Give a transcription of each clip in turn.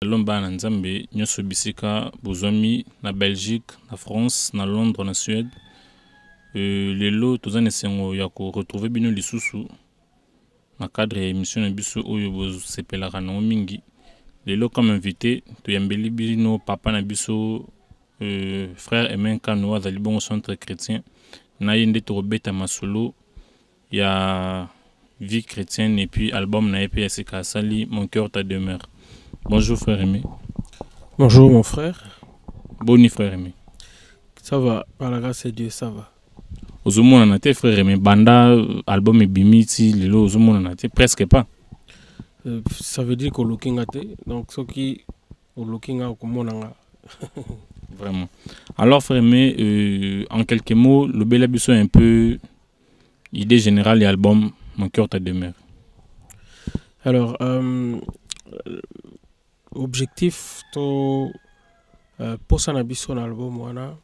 Lomba na Nzambe nyoso bisika bozomi na Belgique, na France, na Londres, na Suède. Lelo tozane sengo ya ko retrouver bino lisusu na cadre ya émission na biso oyo bozosepelaka na mingi. Lelo comme invité to yambeli bino papa na biso frère Emen Kano azali bongo centre chrétien na yende to robeta masolo ya vie chrétienne et puis album na EPS Kasali Mon cœur ta demeure. Bonjour frère Aimé. Bonjour mon frère. Boni frère Aimé. Ça va, par la grâce de Dieu, ça va. Ozomona na te frère Aimé, banda album e bimiti, lelo ozomona na te presque pas. Ça veut dire qu'on looking à te, donc ce qui au looking à komonanga. Vraiment. Alors frère Aimé, en quelques mots, le bel abisso est un peu idée générale et album Mon cœur ta demeure. Alors objectif to pour son abisso album wana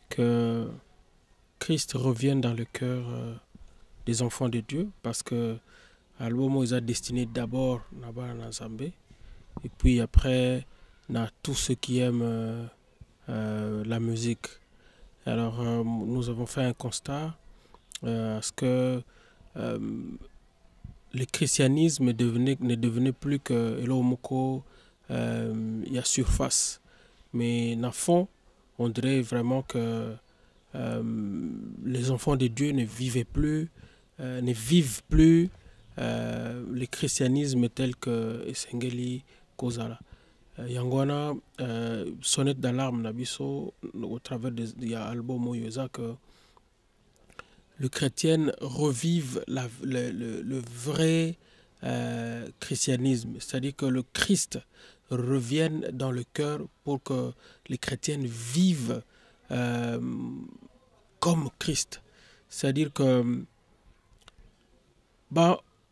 que Christ revienne dans le cœur des enfants de Dieu, parce que l'album est destiné d'abord à Zambé et puis après à tous ceux qui aiment la musique. Alors nous avons fait un constat à ce que le christianisme ne devenait plus que Elomoko, il y a surface, mais dans le fond on dirait vraiment que les enfants de Dieu ne vivent plus le christianisme tel que Esengeli Kozala. Yangwana sonnette d'alarme nabiso au travers de l'album Oyoza que le chrétien revive le vrai christianisme, c'est-à-dire que le Christ revienne dans le cœur pour que les chrétiens vivent comme Christ. C'est-à-dire que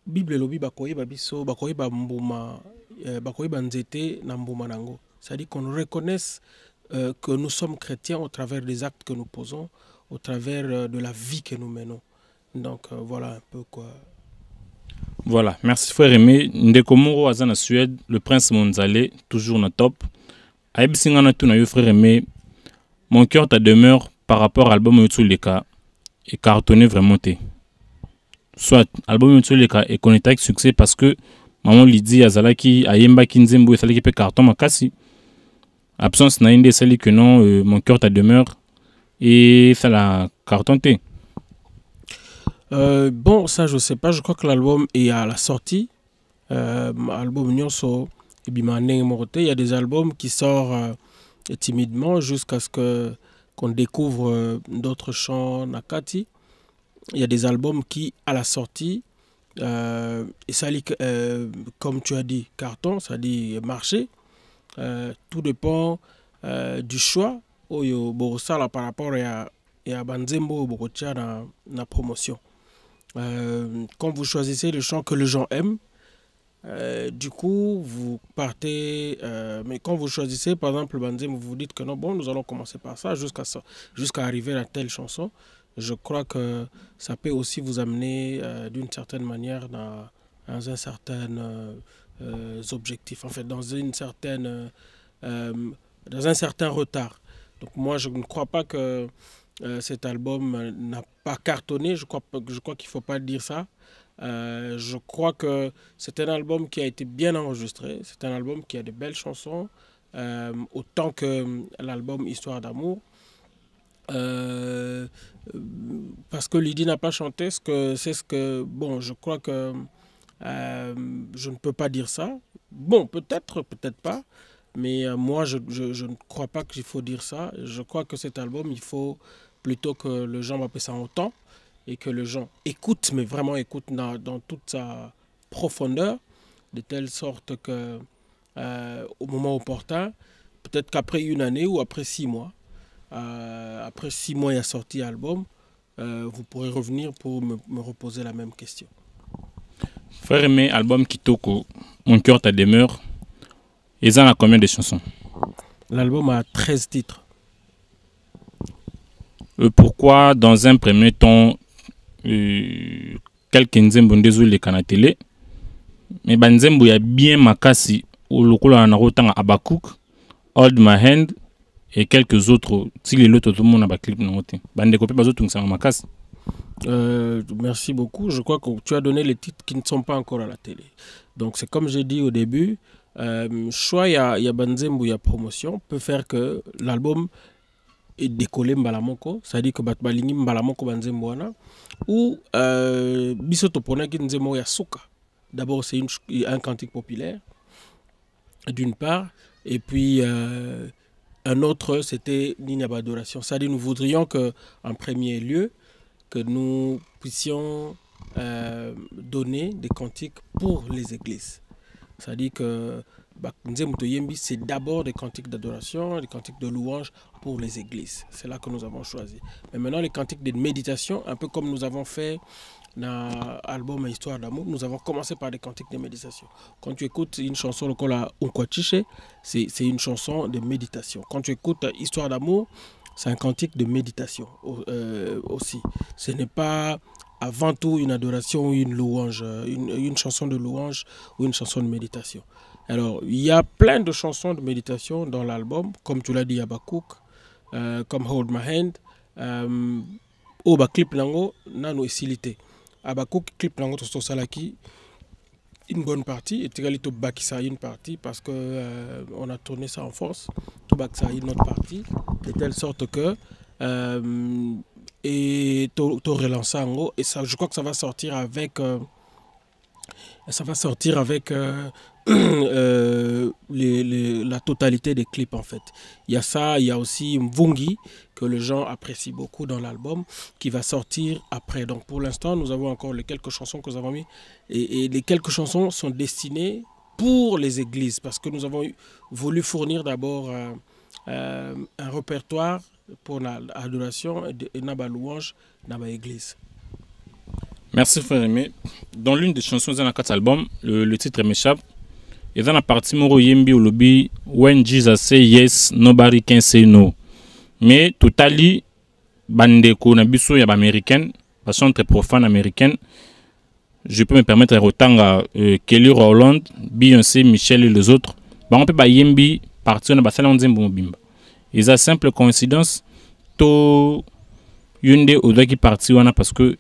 Bible lobi bakoyeba biso bakoyeba mbuma bakoyeba nzete na mbuma nango. C'est-à-dire qu'on reconnaisse que nous sommes chrétiens au travers des actes que nous posons, au travers de la vie que nous menons. Donc voilà un peu quoi. Voilà, merci frère Aimé. Ndeko Moro azana Suède, le prince Monzale toujours na top. Aibsinga na tuna yo frère Aimé. Mon cœur ta demeure par rapport à l'album Yotsuleka est cartonné vraiment té. Soit l'album Yotsuleka est connecté avec succès parce que maman Lydie Azalaki Ayemba Kinzembo et Saliki pe carton makasi. Absence na inde sali que non mon cœur ta demeure et ça la carton té. Bon, ça je sais pas, je crois que l'album est à la sortie. Album Nyonso et Bimane Morote, il y a des albums qui sortent timidement jusqu'à ce qu'on découvre d'autres chants Nakati. Il y a des albums qui, à la sortie, et ça comme tu as dit, carton, ça dit marché. Tout dépend du choix au Borosala par rapport à Banzembo Borotia dans la promotion. Quand vous choisissez le chant que les gens aiment, du coup vous partez, mais quand vous choisissez par exemple Banzembo, vous vous dites que non, bon, nous allons commencer par ça jusqu'à arriver à telle chanson. Je crois que ça peut aussi vous amener d'une certaine manière dans un certain objectif, en fait dans un certain retard. Donc moi je ne crois pas que cet album n'a pas cartonné, je crois qu'il ne faut pas dire ça. Je crois que c'est un album qui a été bien enregistré, c'est un album qui a de belles chansons, autant que l'album Histoire d'amour. Parce que Lydie n'a pas chanté, bon, je crois que je ne peux pas dire ça. Bon, peut-être pas, mais moi je ne crois pas qu'il faut dire ça. Je crois que cet album, il faut plutôt que les gens m'appellent ça en temps et que les gens écoutent, mais vraiment écoutent dans toute sa profondeur, de telle sorte que au moment opportun, peut-être qu'après une année ou après 6 mois, après 6 mois il y a sorti l'album, vous pourrez revenir pour me reposer la même question. Frère Aimé, album Kitoko, Mon cœur ta demeure, ils en a combien de chansons? L'album a 13 titres. Pourquoi, dans un premier temps, quelques nzembo ndezo le kanatele, mais banzembo ya bien makasi, ou lokola na rotanga Abakouk, Hold My Hand, et quelques autres, si les autres, tout le monde a clip dans le bande copie, pas autres, c'est makasi. Merci beaucoup. Je crois que tu as donné les titres qui ne sont pas encore à la télé. Donc c'est comme j'ai dit au début, choix il y a banzembo, il y a promotion, peut faire que l'album est décollé mbalamoko, c'est-à-dire que batbalingi mbalamoko banzembo wana, ou bisoto pona ki nzembo ya suka. D'abord c'est un cantique populaire, d'une part, et puis un autre c'était Ninyaba Adoration. C'est-à-dire nous voudrions que en premier lieu que nous puissions donner des cantiques pour les églises. C'est-à-dire que c'est d'abord des cantiques d'adoration, des cantiques de louange pour les églises. C'est là que nous avons choisi. Mais maintenant, les cantiques de méditation, un peu comme nous avons fait dans l'album Histoire d'amour, nous avons commencé par des cantiques de méditation. Quand tu écoutes une chanson, le Kola Unkwachiche, c'est une chanson de méditation. Quand tu écoutes Histoire d'amour, c'est un cantique de méditation aussi. Ce n'est pas avant tout une adoration ou une louange, une chanson de louange ou une chanson de méditation. Alors, il y a plein de chansons de méditation dans l'album, comme tu l'as dit, Abakouk, comme Hold My Hand, Oba Clip Lango, Nano et Silité. Abakouk, Clip Lango, Tosto Salaki, une bonne partie, et Tigalito Bakisa une partie, parce qu'on a tourné ça en force, Tobakisa une autre partie, de telle sorte que et to relancer en gros, et ça, je crois que ça va sortir avec la totalité des clips en fait. Il y a ça, il y a aussi Mvungi que les gens apprécient beaucoup dans l'album qui va sortir après. Donc pour l'instant nous avons encore les quelques chansons que nous avons mis et les quelques chansons sont destinées pour les églises parce que nous avons voulu fournir d'abord un répertoire pour l'adoration et la louange dans l'église. Merci frère Aimé. Dans l'une des chansons de cet album, le titre m'échappe. Et dans la partie Moro Yembi au lobby, When Jesus say yes, nobody can say no. Mais totally, bandeko na biso ya américaine, façon très profane américaine. Je peux me permettre de retanga Kelly Rowland, Beyoncé, Michelle et les autres. On peut pas Yembi partir na basala nzembo mobimba. Et ça simple coïncidence, to yunde oda qui parti wana parce que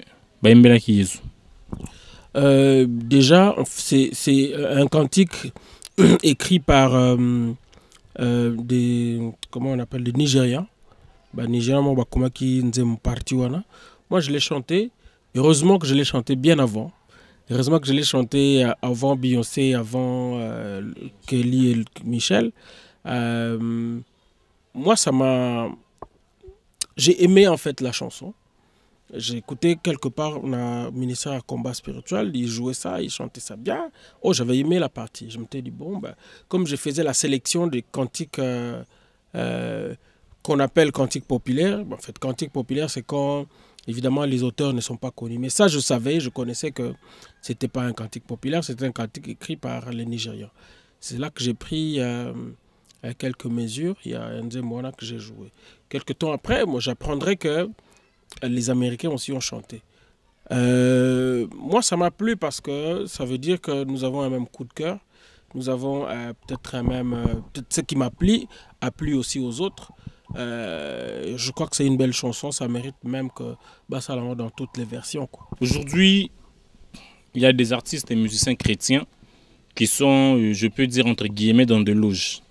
déjà, c'est un cantique écrit par des, comment on appelle, des Nigérians. Moi, je l'ai chanté. Heureusement que je l'ai chanté bien avant. Heureusement que je l'ai chanté avant Beyoncé, avant Kelly et Michel. Moi, ça m'a... J'ai aimé en fait la chanson. J'ai écouté quelque part un ministère à combat spirituel, il jouait ça, il chantait ça bien. Oh, j'avais aimé la partie. Je me suis dit, bon, ben, comme je faisais la sélection des cantiques qu'on appelle cantiques populaires, en fait, cantiques populaires, c'est quand, évidemment, les auteurs ne sont pas connus. Mais ça, je savais, je connaissais que ce n'était pas un cantique populaire, c'était un cantique écrit par les Nigérians. C'est là que j'ai pris quelques mesures. Il y a un Nzemwana que j'ai joué. Quelques temps après, moi, j'apprendrai que les Américains aussi ont chanté. Moi, ça m'a plu parce que ça veut dire que nous avons un même coup de cœur. Nous avons peut-être un même... peut-être ce qui m'a plu a plu aussi aux autres. Je crois que c'est une belle chanson. Ça mérite même que ça l'envoie dans toutes les versions. Aujourd'hui, il y a des artistes et musiciens chrétiens qui sont, je peux dire, entre guillemets, dans des loges.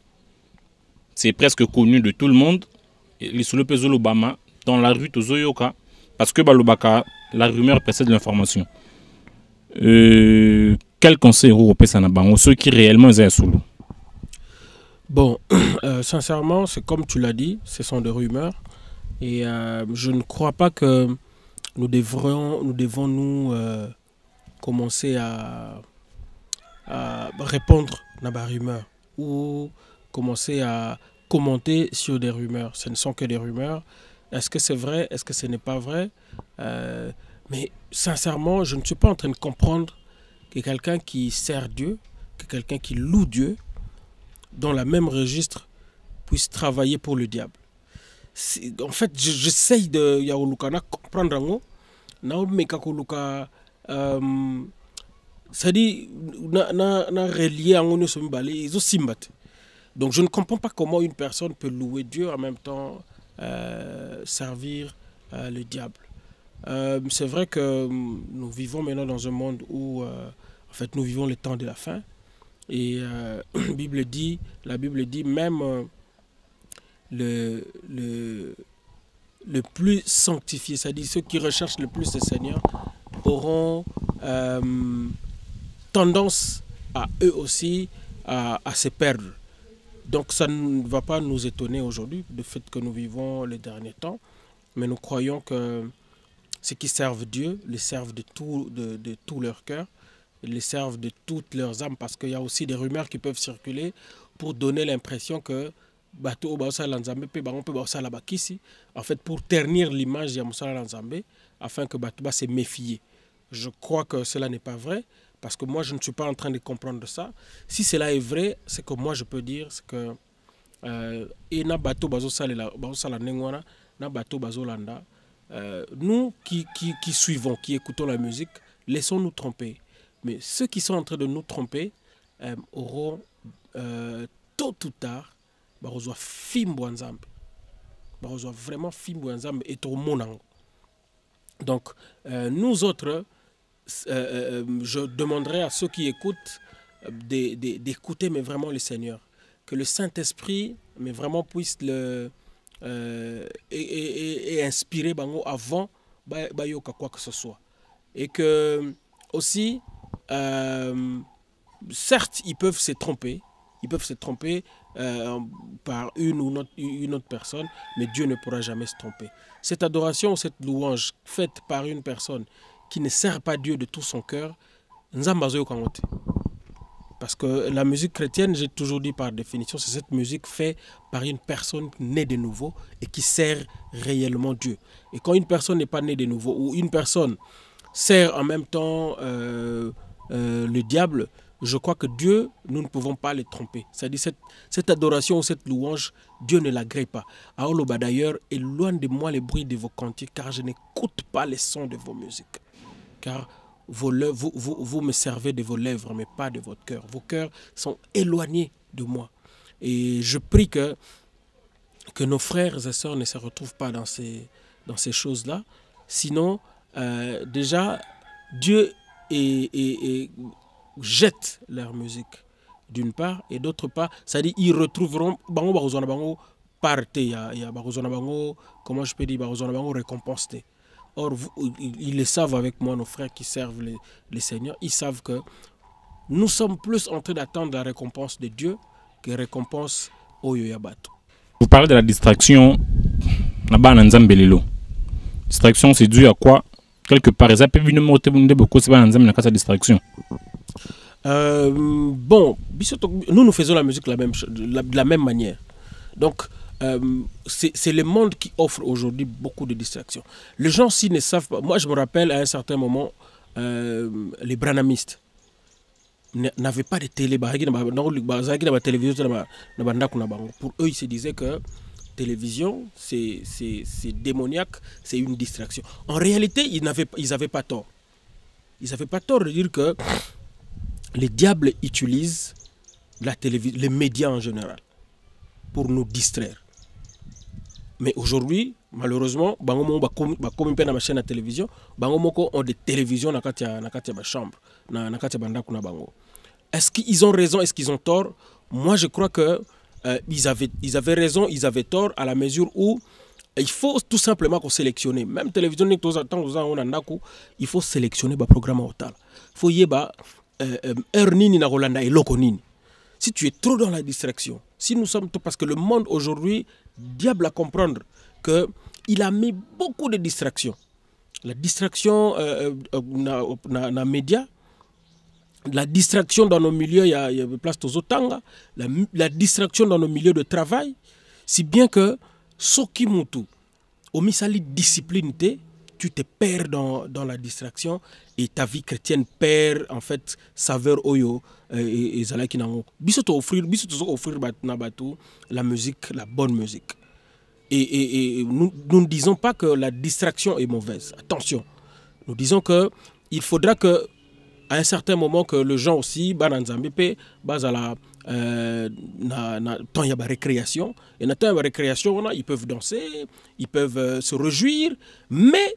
C'est presque connu de tout le monde. Les Solopezolo Obama, dans la rue Tozoyoka, parce que Balobaka, la rumeur précède l'information. Quel conseil au Pesanabango, ceux qui réellement sont solo? Bon, sincèrement, c'est comme tu l'as dit, ce sont des rumeurs. Et je ne crois pas que nous devons commencer à répondre à la rumeur ou commencer à commenter sur des rumeurs. Ce ne sont que des rumeurs. Est-ce que c'est vrai? Est-ce que ce n'est pas vrai? Mais sincèrement, je ne suis pas en train de comprendre que quelqu'un qui sert Dieu, que quelqu'un qui loue Dieu, dans le même registre, puisse travailler pour le diable. en fait, j'essaye de yaolukana comprendre ngo. Naomeka koluka c'est-à-dire na relier en nous sommes balés ils ont simbaté. Donc je ne comprends pas comment une personne peut louer Dieu en même temps servir le diable. C'est vrai que nous vivons maintenant dans un monde où en fait nous vivons les temps de la fin et la Bible dit même le plus sanctifié, c'est-à-dire ceux qui recherchent le plus le Seigneur auront tendance à eux aussi à se perdre. Donc ça ne va pas nous étonner aujourd'hui, le fait que nous vivons les derniers temps, mais nous croyons que ceux qui servent Dieu les servent de tout leur cœur, les servent de toutes leurs âmes, parce qu'il y a aussi des rumeurs qui peuvent circuler pour donner l'impression que en fait pour ternir l'image de Moussala Lanzambe afin que Batouba se méfie. Je crois que cela n'est pas vrai parce que moi je ne suis pas en train de comprendre ça. Si cela est vrai, c'est que moi je peux dire que nous qui suivons, qui écoutons la musique, laissons-nous tromper. Mais ceux qui sont en train de nous tromper auront tôt ou tard barozoa fimbo nzambe barozoa vraiment fimbo nzambe et to monango. Donc nous autres je demanderai à ceux qui écoutent d'écouter mais vraiment le Seigneur, que le Saint-Esprit mais vraiment puisse le et inspirer bango avant bayoka quoi que ce soit, et que aussi certes ils peuvent se tromper par une ou une autre personne, mais Dieu ne pourra jamais se tromper. Cette adoration, cette louange faite par une personne qui ne sert pas Dieu de tout son cœur, parce que la musique chrétienne, j'ai toujours dit par définition, c'est cette musique faite par une personne née de nouveau et qui sert réellement Dieu. Et quand une personne n'est pas née de nouveau, ou une personne sert en même temps le diable, je crois que Dieu, nous ne pouvons pas les tromper. C'est-à-dire cette adoration ou cette louange, Dieu ne l'agrée pas. Aoloba d'ailleurs, éloigne de moi les bruits de vos cantiques, car je n'écoute pas les sons de vos musiques. Car vous me servez de vos lèvres, mais pas de votre cœur. Vos cœurs sont éloignés de moi. Et je prie que nos frères et sœurs ne se retrouvent pas dans ces choses-là. Sinon, déjà, Dieu jette leur musique d'une part, et d'autre part, c'est-à-dire ils retrouveront comment je peux dire, récompense. Or, ils le savent avec moi, nos frères qui servent les Seigneurs, ils savent que nous sommes plus en train d'attendre la récompense de Dieu que la récompense au Yoyabato. Vous parlez de la distraction. Distraction, c'est dû à quoi? Quelque part, distraction. Bon, nous faisons la musique de la même manière. Donc, c'est le monde qui offre aujourd'hui beaucoup de distractions. Les gens, s'ils ne savent pas... Moi, je me rappelle, à un certain moment, les branamistes n'avaient pas de télé. Pour eux, ils se disaient que télévision, c'est démoniaque, c'est une distraction. En réalité, ils n'avaient pas tort. Ils n'avaient pas tort de dire que les diables utilisent la télévision, les médias en général, pour nous distraire. Mais aujourd'hui, malheureusement, comme dans ma chaîne de télévision, ont des télévisions dans la chambre. Est-ce qu'ils ont raison, est-ce qu'ils ont tort? Moi, je crois que ils avaient raison, ils avaient tort, à la mesure où il faut tout simplement sélectionner. Même télévision, il faut sélectionner le programme total. Il faut y si tu es trop dans la distraction, si nous sommes parce que le monde aujourd'hui, diable à comprendre qu'il a mis beaucoup de distractions. La distraction dans les médias, la distraction dans nos milieux, il y a place aux otanga, la distraction dans nos milieux de travail, si bien que Soki Mutu, au misali discipline, tu te perds dans la distraction et ta vie chrétienne perd en fait saveur oyo et zalaki nango. Biso offrir la musique, la bonne musique. Et nous ne disons pas que la distraction est mauvaise. Attention. Nous disons qu'il faudra que, à un certain moment, que les gens aussi, tant il y a récréation, et dans la récréation, ils peuvent danser, ils peuvent se réjouir, mais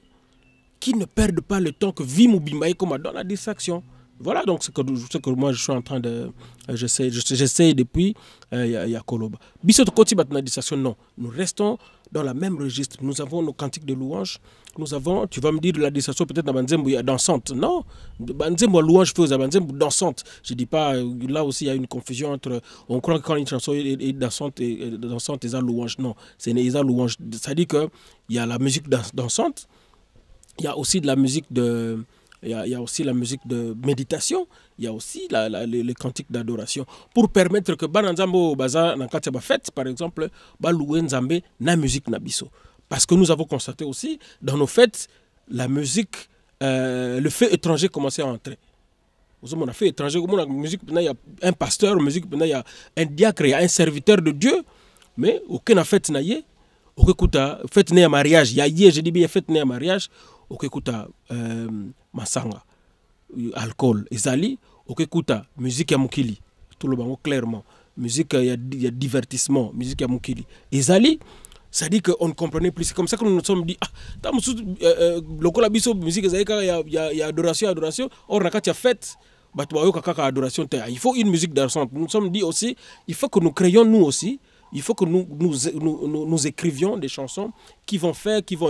qui ne perdent pas le temps que Vim ou Bimaï comme dans la distraction. Voilà donc ce que moi je suis en train de... J'essaie depuis Yakoloba. Bissot Koti bat na distraction, non. Nous restons dans la même registre. Nous avons nos cantiques de louange. Nous avons, tu vas me dire, la distraction peut-être dans Banzembo dansante. Non, Banzembo louange fait aux Banzembo dansante. Je ne dis pas, là aussi il y a une confusion entre... On croit que quand une chanson est dansante, il y a louange. Non, c'est une louange. Ça dit qu'il y a la musique dansante, il y a aussi de la musique de... Il y a aussi la musique de méditation, il y a aussi les cantiques d'adoration. Pour permettre que Bananzambo Baza Nankatiaba fête, par exemple, Baloué Nzambe na musique nabiso. Parce que nous avons constaté aussi, dans nos fêtes, la musique, le fait étranger commençait à entrer. On a fait étranger, la musique, il y a un pasteur, la musique, il y a un diacre, il y a un serviteur de Dieu, mais aucun fête n'a y fête né à mariage, il y a je dis bien fête né à mariage, okekuta masanga alcool ezali okekuta musique ya mukili tout le bango clairement musique il y a divertissement musique ya mukili ezali ça dit que on ne comprenait plus. C'est comme ça que nous nous sommes dit lokola biso musique ezali il y a adoration or nakati ya fête adoration il faut une musique dansante. Nous nous sommes dit aussi il faut que nous créions nous aussi. Il faut que nous écrivions des chansons qui vont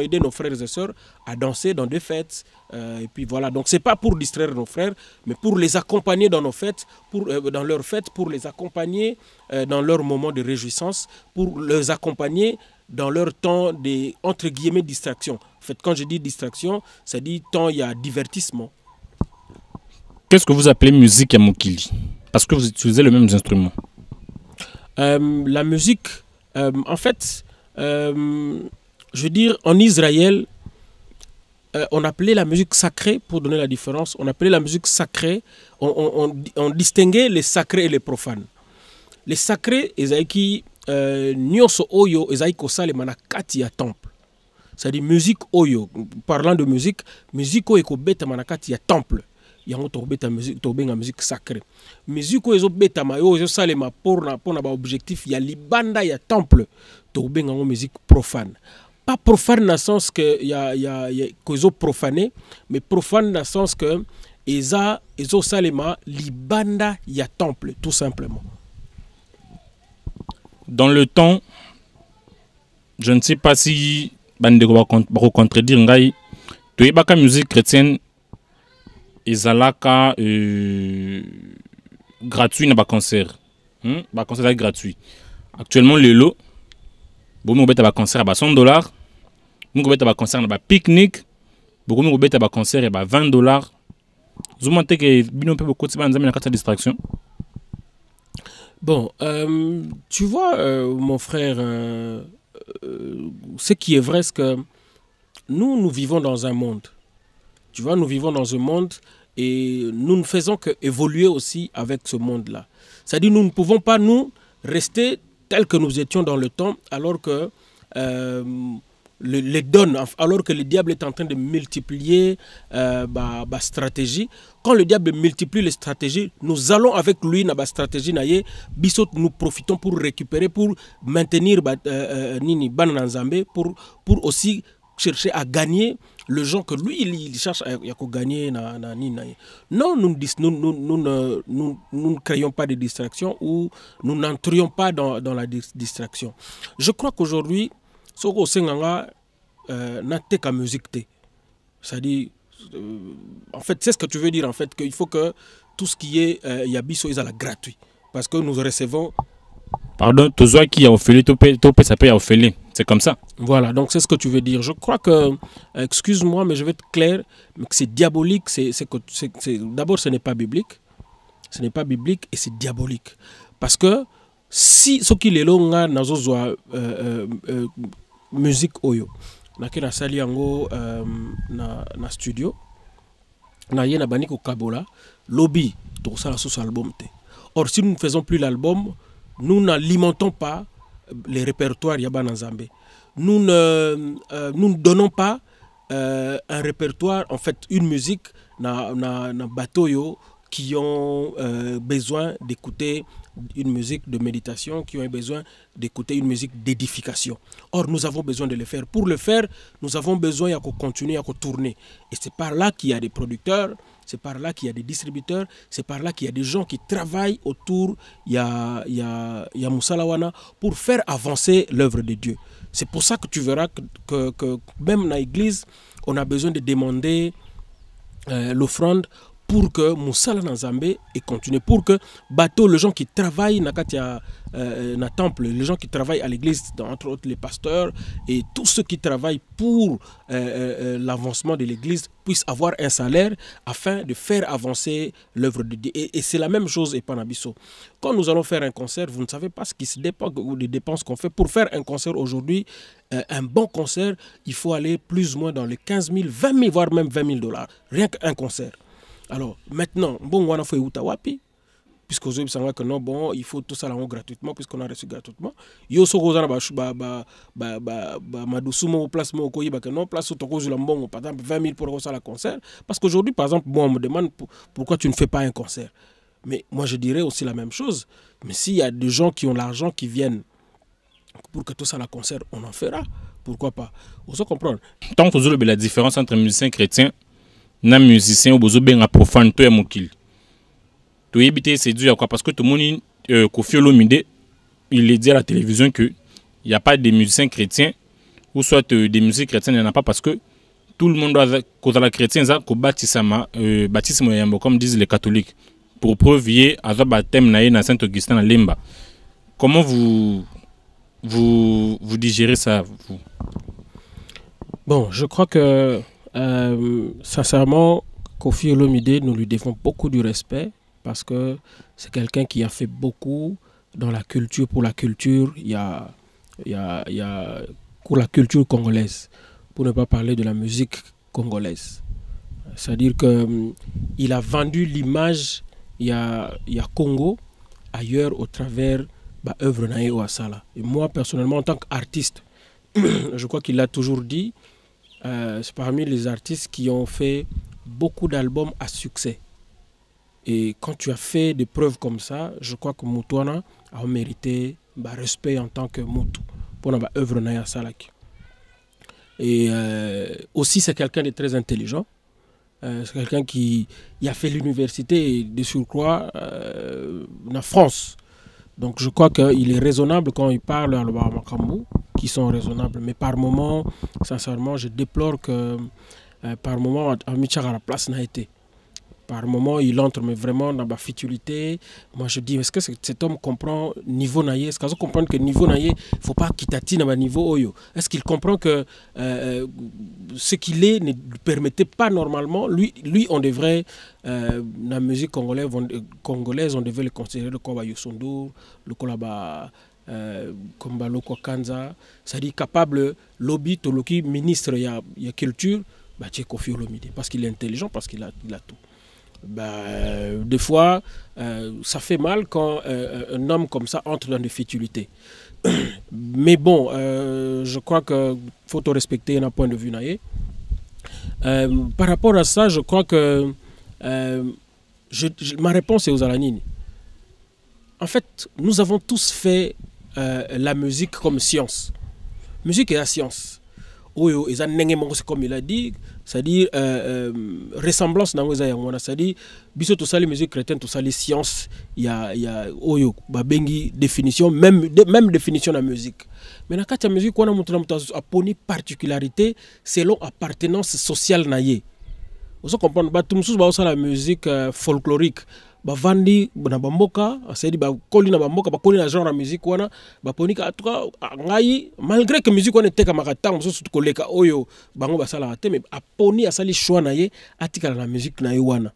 aider nos frères et sœurs à danser dans des fêtes. Et puis voilà, donc ce n'est pas pour distraire nos frères, mais pour les accompagner dans nos fêtes, dans leurs fêtes, pour les accompagner dans leurs moments de réjouissance, pour les accompagner dans leur temps de, entre guillemets, distraction. En fait, quand je dis distraction, ça dit temps, il y a divertissement. Qu'est-ce que vous appelez musique à Mokili? Parce que vous utilisez les mêmes instruments. La musique, en fait, je veux dire, en Israël, on appelait la musique sacrée, pour donner la différence, on appelait la musique sacrée, on distinguait les sacrés et les profanes. Les sacrés, ezaiki nyoso oyo ezaiki osale manakati ya temple. C'est-à-dire musique oyo, parlant de musique oyo ekobeta manakati ya temple. Yango tobeta musique, tobenga musique sacrée. Musique oyo ezobeta ma yo salema pour na ba objectif ya libanda ya temple, tobenga ngo musique profane. Pas profane dans le sens que que profané, mais profane dans le sens que ezo salema libanda ya temple tout simplement. Dans le temps, je ne sais pas si bandeko va contredire ngai, toyebaka musique chrétienne ezalaka gratuit na ba concert. Ba concert est gratuit. Actuellement le lot bomo beta ba concert à $100, nous beta ba concert na ba pique-nique, beaucoup nous beta ba concert à $20. Zumante que bino pe beaucoup de na kata distraction. Bon, tu vois, mon frère, ce qui est vrai, c'est que nous vivons dans un monde. Tu vois, nous vivons dans un monde et nous ne faisons qu'évoluer aussi avec ce monde-là. C'est-à-dire nous ne pouvons pas, nous, rester tels que nous étions dans le temps, alors que les donnes, alors que le diable est en train de multiplier la stratégie. Quand le diable multiplie les stratégies, nous allons avec lui dans la stratégie, nous profitons pour récupérer, pour maintenir pour aussi chercher à gagner le gens que lui, il cherche à gagner. Non, nous ne créons pas de distraction ou nous n'entrions pas dans la distraction. Je crois qu'aujourd'hui, Soko Senganga n'a qu'à musique. C'est-à-dire, en fait, c'est ce que tu veux dire, en fait, qu'il faut que tout ce qui est Yabiso est gratuit. Parce que nous recevons... Pardon, toi qui a offert, ça peut offert. C'est comme ça. Voilà, donc c'est ce que tu veux dire. Je crois que, excuse-moi, mais je vais être clair, que c'est diabolique. D'abord, ce n'est pas biblique. Ce n'est pas biblique et c'est diabolique. Parce que si ce qui est là, musique oyo, na sali yango na studio, na yena bani ko kabola, lobby, donc ça la sous album te. Or, si nous ne faisons plus l'album, nous n'alimentons pas les répertoires Yaba Nzambe. nous ne donnons pas un répertoire, en fait, une musique na bateau qui ont besoin d'écouter une musique de méditation, qui ont besoin d'écouter une musique d'édification. Or, nous avons besoin de le faire. Pour le faire, nous avons besoin de continuer à tourner. Et c'est par là qu'il y a des producteurs, c'est par là qu'il y a des distributeurs, c'est par là qu'il y a des gens qui travaillent autour, il y a Moussalawana, pour faire avancer l'œuvre de Dieu. C'est pour ça que tu verras que même dans l'église, on a besoin de demander l'offrande pour que Moussala Nzambe et continue, pour que bateau, les gens qui travaillent dans le temple, les gens qui travaillent à l'église, entre autres les pasteurs et tous ceux qui travaillent pour l'avancement de l'église puissent avoir un salaire afin de faire avancer l'œuvre de Dieu. Et c'est la même chose et Panabiso. Quand nous allons faire un concert, vous ne savez pas ce qui se dépend ou les dépenses qu'on fait. Pour faire un concert aujourd'hui, un bon concert, il faut aller plus ou moins dans les 15 000, 20 000, voire même 20 000 $. Rien qu'un concert. Alors maintenant, bon, on a fait Utawapi, puisque vous savez que non, bon, il faut tout ça gratuitement, puisqu'on a reçu gratuitement. Il y a aussi des place non, place où par exemple 20 000 pour ça la concert. Parce qu'aujourd'hui, par exemple, moi, on me demande pourquoi tu ne fais pas un concert. Mais moi, je dirais aussi la même chose. Mais s'il y a des gens qui ont l'argent qui viennent pour que tout ça la concert, on en fera. Pourquoi pas? Vous comprenez? Tant que vous avez la différence entre musiciens chrétiens na musicien obozo benga profane to ya mokili to yebite c'est dû à quoi? Parce que tout le monde Koffi Olomide il est dit à la télévision que il n'y a pas de musiciens chrétiens ou soit des musiques chrétiennes, il n'y en a pas parce que tout le monde doit quand la chrétien ça ko baptisme yambo comme disent les catholiques pour preuve à za baptême na Saint Augustin na Lemba. Comment vous digérez ça vous? Bon, je crois que sincèrement, Koffi Olomide, nous lui devons beaucoup de respect parce que c'est quelqu'un qui a fait beaucoup dans la culture, pour la culture, il y a pour la culture congolaise, pour ne pas parler de la musique congolaise. C'est-à-dire qu'il a vendu l'image, il y a Congo ailleurs au travers de l'œuvre Naé Ouassala. Et moi, personnellement, en tant qu'artiste, je crois qu'il l'a toujours dit, c'est parmi les artistes qui ont fait beaucoup d'albums à succès. Et quand tu as fait des preuves comme ça, je crois que Moutouana a mérité respect en tant que Moutou pour l'œuvre Naya Salaki. Et aussi, c'est quelqu'un de très intelligent. C'est quelqu'un qui a fait l'université de surcroît en France. Donc je crois qu'il est raisonnable quand il parle à l'Obamakamou, qui sont raisonnables. Mais par moment, sincèrement, je déplore que par moment, Amichar à la place n'a été. Par moment, il entre mais vraiment dans la futilité. Moi, je dis, est-ce que cet homme comprend niveau naïe? Est-ce qu'il comprend que niveau naïe, il ne faut pas qu'il tatine à niveau oyo? Est-ce qu'il comprend que ce qu'il est ne lui permettait pas normalement? Lui, on devrait, la musique congolaise, on devait le considérer le Koba Yosondour, le Kolaba Kombaloko Kanza, c'est-à-dire capable, lobby, toloki, ministre, il y a culture, c'est Koffi Olomide, parce qu'il est intelligent, parce qu'il a tout. Des fois, ça fait mal quand un homme comme ça entre dans des futilités. Mais bon, je crois qu'il faut te respecter d'un point de vue naïe. Par rapport à ça, je crois que ma réponse est aux Alanini. En fait, nous avons tous fait la musique comme science. Musique est la science. C'est comme il a dit, c'est-à-dire ressemblance dans les c'est-à-dire biso tout ça les musiques chrétiennes, tout ça les sciences, il y a oyo babengi définition, même définition de la musique. Mais dans la musique on a montré une particularité selon appartenance sociale naïe. Vous comprenez ba tout ça la musique folklorique. Bavandi na bamboka c'est-à-dire ba koli na bamboka ba koli na genre de musique wana ba ponika en tout cas ngai malgré que musique wana teka makatang so koleka oyo bango basala te mais aponi asali choix na ye atika la musique na wana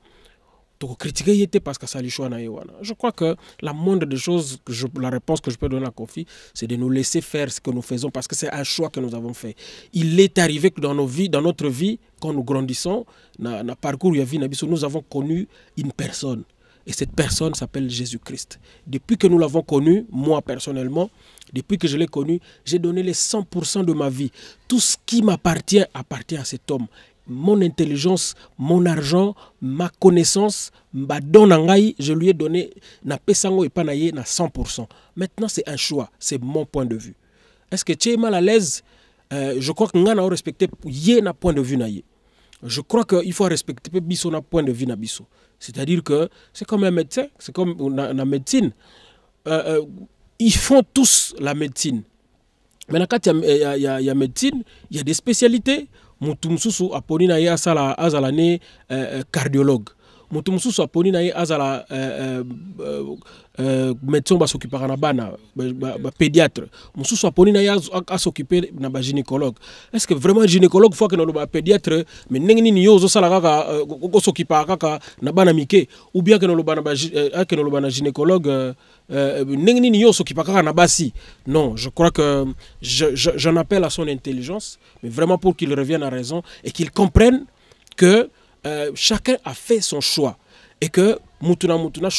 to critiquer yete parce que asali choix na wana. Je crois que la moindre des choses la réponse que je peux donner à Koffi, c'est de nous laisser faire ce que nous faisons parce que c'est un choix que nous avons fait. Il est arrivé que dans notre vie quand nous grandissons na parcours ya vie na biso nous avons connu une personne. Et cette personne s'appelle Jésus-Christ. Depuis que nous l'avons connu, moi personnellement, Depuis que je l'ai connu, j'ai donné les 100% de ma vie. Tout ce qui m'appartient appartient à cet homme. Mon intelligence, mon argent, ma connaissance, ma donangai, je lui ai donné na pesango et panaye na 100%. Maintenant, c'est un choix. C'est mon point de vue. Est-ce que tu es mal à l'aise? Je crois que nous avons respecté un point de vue. Je crois qu'il faut respecter biso na point de vue na biso. C'est-à-dire que c'est comme un médecin, c'est comme la médecine. Ils font tous la médecine. Maintenant, quand il y a médecine, il y a des spécialités. Moutoumsousou aponi na ye azala ne cardiologue. Moutoumsousou aponi na ye azala médecin ba s'occuper na bana pédiatre. Moutoumsousou aponi na ye a s'occuper na ba gynécologue. Est-ce que vraiment gynécologue faut que no ba pédiatre mais nengni ni yo zo sala kaka ko s'occuper kaka na bana mike ou bien que no ba na gynécologue nengni ni yo s'occuper kaka na basi. Non, je crois que j'en appelle à son intelligence, mais vraiment pour qu'il revienne à raison et qu'il comprenne que chacun a fait son choix et que na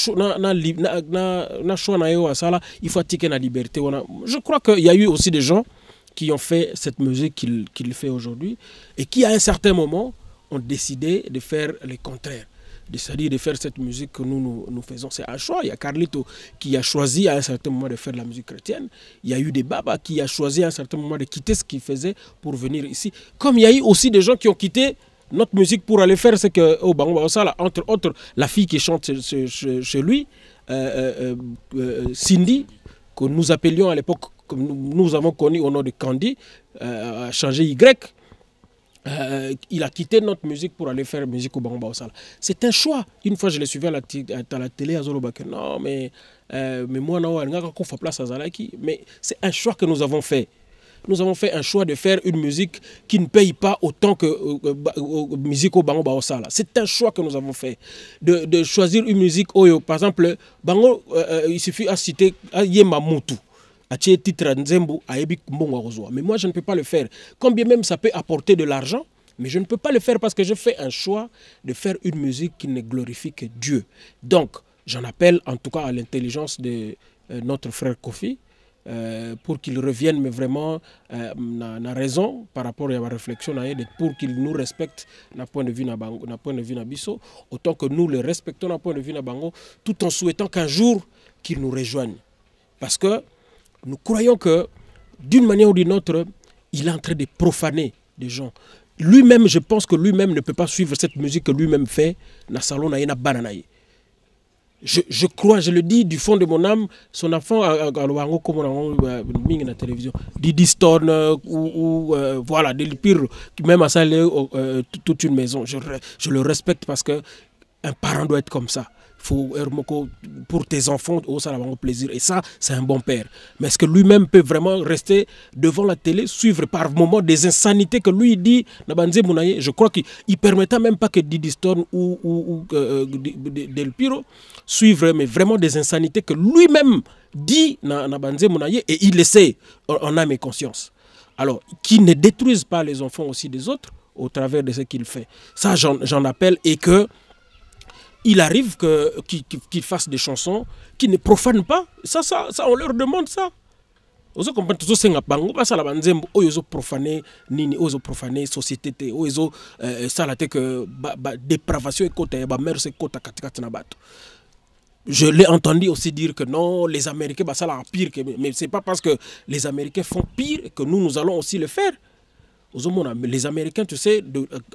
choix na yo asala, il faut attiquer la liberté. Je crois qu'il y a eu aussi des gens qui ont fait cette musique qu'il fait aujourd'hui et qui à un certain moment ont décidé de faire le contraire. C'est-à-dire de faire cette musique que nous faisons. C'est un choix. Il y a Carlito qui a choisi à un certain moment de faire de la musique chrétienne. Il y a eu des Baba qui a choisi à un certain moment de quitter ce qu'il faisait pour venir ici. Comme il y a eu aussi des gens qui ont quitté notre musique pour aller faire ce que, entre autres, la fille qui chante chez lui, Cindy, que nous appelions à l'époque, que nous avons connu au nom de Candy, a changé Y. Il a quitté notre musique pour aller faire musique au Bango Baosala. C'est un choix. Une fois, je l'ai suivi à la télé à Zolobake. Non, mais moi, non, place à Zalaki. Mais c'est un choix que nous avons fait. Nous avons fait un choix de faire une musique qui ne paye pas autant que musique au Bango Baosala. C'est un choix que nous avons fait. De choisir une musique, par exemple, Bango, il suffit à citer Yema Moutou. Mais moi, je ne peux pas le faire. Combien même ça peut apporter de l'argent, mais je ne peux pas le faire parce que je fais un choix de faire une musique qui ne glorifie que Dieu. Donc, j'en appelle en tout cas à l'intelligence de notre frère Kofi pour qu'il revienne, mais vraiment, na raison par rapport à ma réflexion, pour qu'il nous respecte d'un point de vue Nabiso, autant que nous le respectons d'un point de vue Nabango, tout en souhaitant qu'un jour, qu'il nous rejoigne. Parce que nous croyons que, d'une manière ou d'une autre, il est en train de profaner des gens. Lui-même, je pense que lui-même ne peut pas suivre cette musique que lui-même fait dans le salon na bananaye. Je crois, je le dis du fond de mon âme, son enfant à la télévision, Didi Stone ou voilà, des pires, même à ça, toute une maison. Je le respecte parce qu'un parent doit être comme ça. Faut pour tes enfants, ça va avoir plaisir. Et ça, c'est un bon père. Mais est-ce que lui-même peut vraiment rester devant la télé, suivre par moments des insanités que lui dit, je crois qu'il ne permettra même pas que Didi Stone ou Del Piro suivre, mais vraiment des insanités que lui-même dit et il le sait en âme et conscience. Alors, qu'il ne détruise pas les enfants aussi des autres au travers de ce qu'il fait. Ça, j'en appelle et que il arrive qu'ils fassent des chansons qui ne profanent pas. Ça, on leur demande ça. Ozo comprendre tout ça bango pas ça la banzembo ozo profaner nini ozo profaner société te ozo ça la te que dépravation et côté ba mère c'est côté katikati na bato. Je l'ai entendu aussi dire que non, les Américains bah ça la pire que mais c'est pas parce que les Américains font pire que nous allons aussi le faire. Les Américains, tu sais,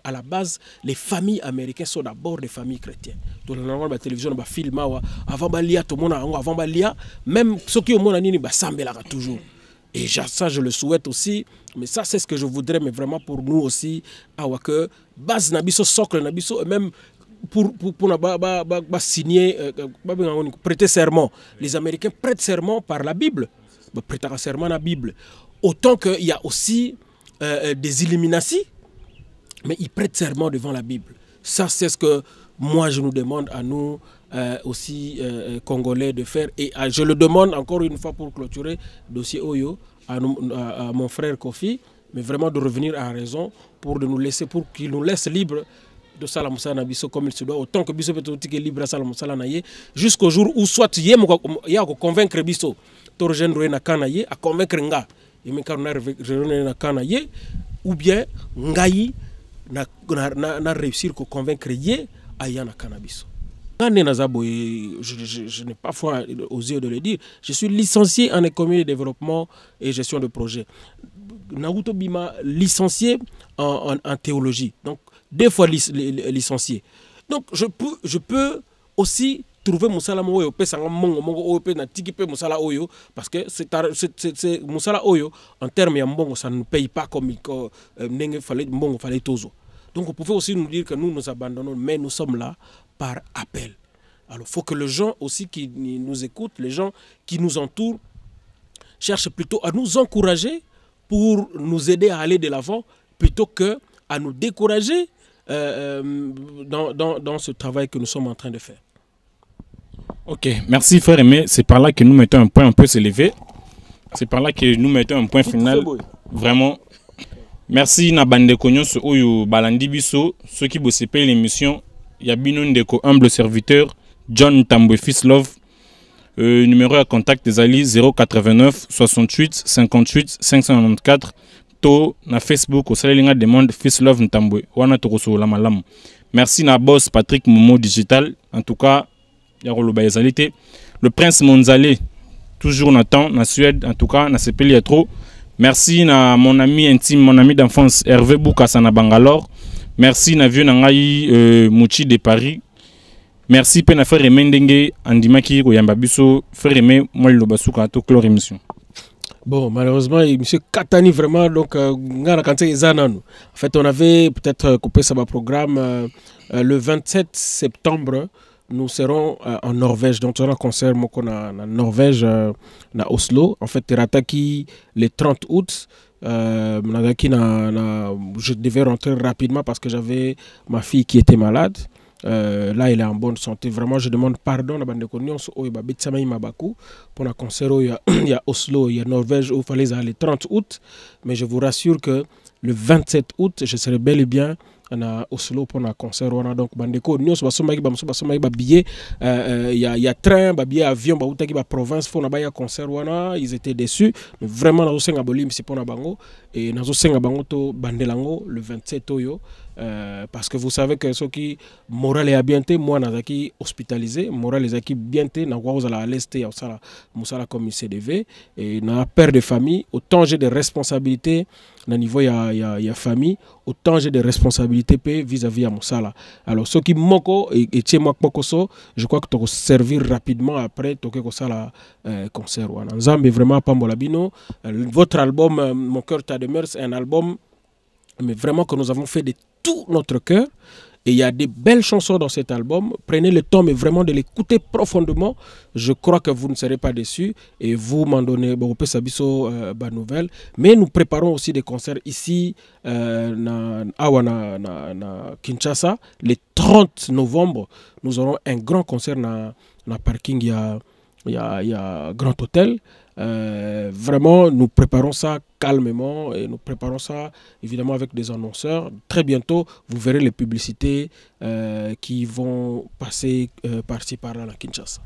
à la base, les familles américaines sont d'abord des familles chrétiennes. Dans la télévision, on filme avant balia, tout le monde avant balia, même ceux qui ont mon anini, sambelara toujours. Et ça, je le souhaite aussi. Mais ça, c'est ce que je voudrais, mais vraiment pour nous aussi, que base nabiso socle nabiso, et même pour signer, prêter serment. Les Américains prêtent serment par la Bible. Prêter serment la Bible. Autant qu'il y a aussi des illuminations, mais ils prêtent serment devant la Bible. Ça, c'est ce que moi, je nous demande à nous aussi, Congolais, de faire. Et je le demande encore une fois pour clôturer le dossier Oyo, à mon frère Kofi, mais vraiment de revenir à raison pour qu'il nous laisse libres de Salamoussa Nabiso comme il se doit, autant que Biso peut être libre à Salamoussa Naye, jusqu'au jour où soit il y a convaincre Biso, Torgen Roena Kanaye, à convaincre Nga, et Mekarona Roena Kanaye, ou bien Ngayi n'a réussi à convaincre Ye à Yana Kanabiso. Je n'ai pas foi osé de le dire. Je suis licencié en économie de développement et gestion de projet. Naruto Bima licencié en théologie. Donc, 2 fois licencié. Donc, je peux aussi trouver Moussala Oyo, parce que c'est Moussala Oyo, en termes de Mbongo, ça ne paye pas comme il fallait Tozo. Donc, vous pouvez aussi nous dire que nous abandonnons, mais nous sommes là par appel. Alors, il faut que les gens aussi qui nous écoutent, les gens qui nous entourent, cherchent plutôt à nous encourager pour nous aider à aller de l'avant, plutôt qu'à nous décourager dans ce travail que nous sommes en train de faire. Ok, merci frère Aimé. C'est par là que nous mettons un point un peu s'élever. C'est par là que nous mettons un point final. Vraiment. Merci Nabande Konyos Oyo Balandi Biso. Ceux qui bossent l'émission, Yabino Ndeko, humble serviteur, John Tambwe Fils Love. Numéro à contact des alliés 089 68 58 594. To na Facebook au Salélinga demande Fils Love Ntambwe. Wana Toroso la malam. Merci na boss Patrick Momo Digital. En tout cas, le prince Monzalé, toujours Nathan, na Suède, en tout cas, na Sepeli trop. Merci na mon ami intime, mon ami d'enfance, Hervé Boukassa na Bangalore. Merci na vieux Nangaï Mouchi de Paris. Merci pe na frère Mendenge Andimaki Koyambabiso, frère Aimé, moi le Basuka to clore émission. Bon, malheureusement, M. Katani, vraiment, donc, en fait, on avait peut-être coupé ça programme le 27 septembre. Nous serons en Norvège, donc on a un concert en Norvège, à Oslo. En fait, Terataki le 30 août. Je devais rentrer rapidement parce que j'avais ma fille qui était malade. Là, elle est en bonne santé. Vraiment, je demande pardon à Bande Konyos pour un concert. Il y a Oslo, il y a Norvège où il fallait aller le 30 août. Mais je vous rassure que le 27 août, je serai bel et bien à Oslo pour un concert. Donc, Bandeko, nous sommes billet. Il y a train, billet avion, province, pour un concert. Ils étaient déçus. Mais vraiment, nous sommes c'est pour bango. Et nous sommes Bandelango le 27 oyo. Parce que vous savez que ce qui moral est bien, moi, je hospitalisé. Moral est bien, je suis à l'est, comme il CDV. Et je suis père de famille. Autant j'ai des responsabilités au niveau il y a famille, autant j'ai des responsabilités vis-à-vis de Moussala. Alors, ce qui moko et je crois que tu vas servir rapidement après tu vas concert. Nzambe vraiment Pambolabino. Votre album Mon cœur t'a demeuré, c'est un album mais vraiment que nous avons fait de tout notre cœur. Et il y a des belles chansons dans cet album. Prenez le temps, mais vraiment de l'écouter profondément. Je crois que vous ne serez pas déçus. Et vous m'en donnez beaucoup de nouvelles. Mais nous préparons aussi des concerts ici, à Kinshasa. Le 30 novembre, nous aurons un grand concert dans le parking. Il y a Grand Hôtel. Vraiment, nous préparons ça calmement et nous préparons ça évidemment avec des annonceurs. Très bientôt, vous verrez les publicités qui vont passer par-ci par-là à Kinshasa.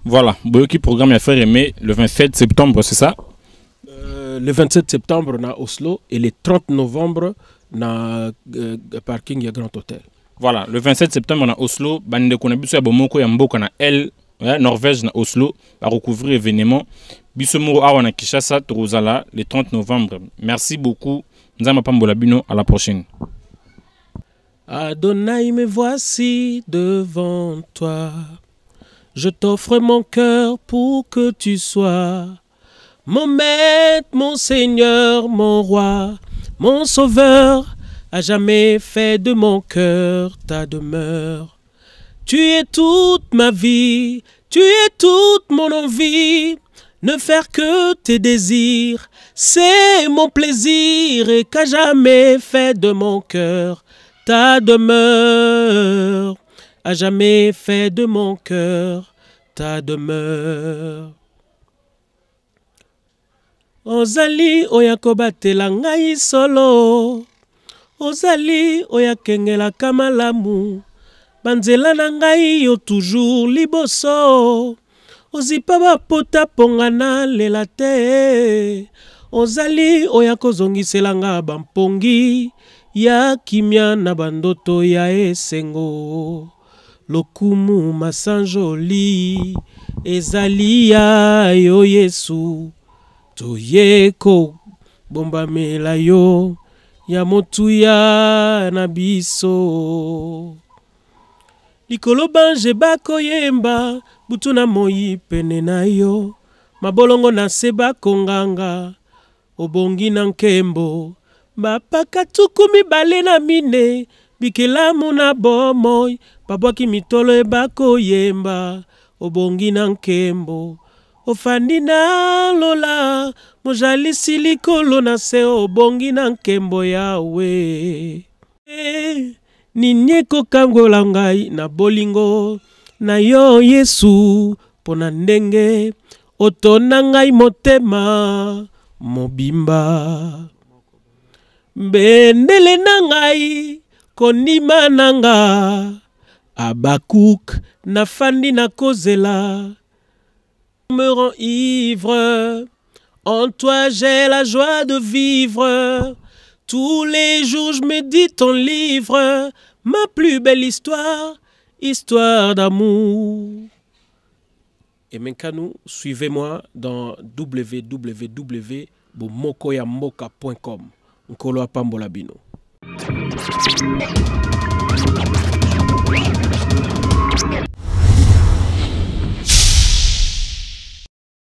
Voilà, Boyoki programme à faire aimer le 27 septembre, c'est ça? Le 27 septembre à Oslo et le 30 novembre à parking à Grand Hôtel. Voilà, le 27 septembre à Oslo, Bande Konabiso Yabomoko Yamboka na Norvège na Oslo, à recouvrir l'événement. Bisomoro Awana Kishasa, Torozala, le 30 novembre. Merci beaucoup. Nzama Pambolabino, à la prochaine. Adonai, me voici devant toi. Je t'offre mon cœur pour que tu sois mon maître, mon Seigneur, mon roi, mon sauveur. À jamais fait de mon cœur ta demeure. Tu es toute ma vie, tu es toute mon envie. Ne faire que tes désirs, c'est mon plaisir. Et qu'à jamais fait de mon cœur ta demeure. À jamais fait de mon cœur ta demeure. Ozali oyakobatela ngai solo. ozali oya kengelaka malamu banzela na ngai yo toujours liboso ozipa bapota pongana lela te ozali oya kozongiselanga bampongi ya kimia na bandoto ya esengo lokumu masanjoli ezali ya yo Yesu toyeko bombamela yo ya motuya na biso likolo bange bakoyemba butu na moi pene na yo mabolongo na se bakonganga obongi na nkembo bapaka tuku mibale na mine bikelamu na bomoi babwaki mitolo ebakoyemba obongi na nkembo ofandi na lola mojalisi likolo na se obongi na nkembo yawe nini ekokangola ngai na bolingo na yo Yesu pona ndenge otona ngai motema mobimba bendele na ngai konima nanga Abakuk na fandi na kozela me rend ivre en toi j'ai la joie de vivre tous les jours je médite ton livre ma plus belle histoire histoire d'amour. Et maintenant, suivez-moi dans www.bomokoyamboka.com. Nkolo apambola bino.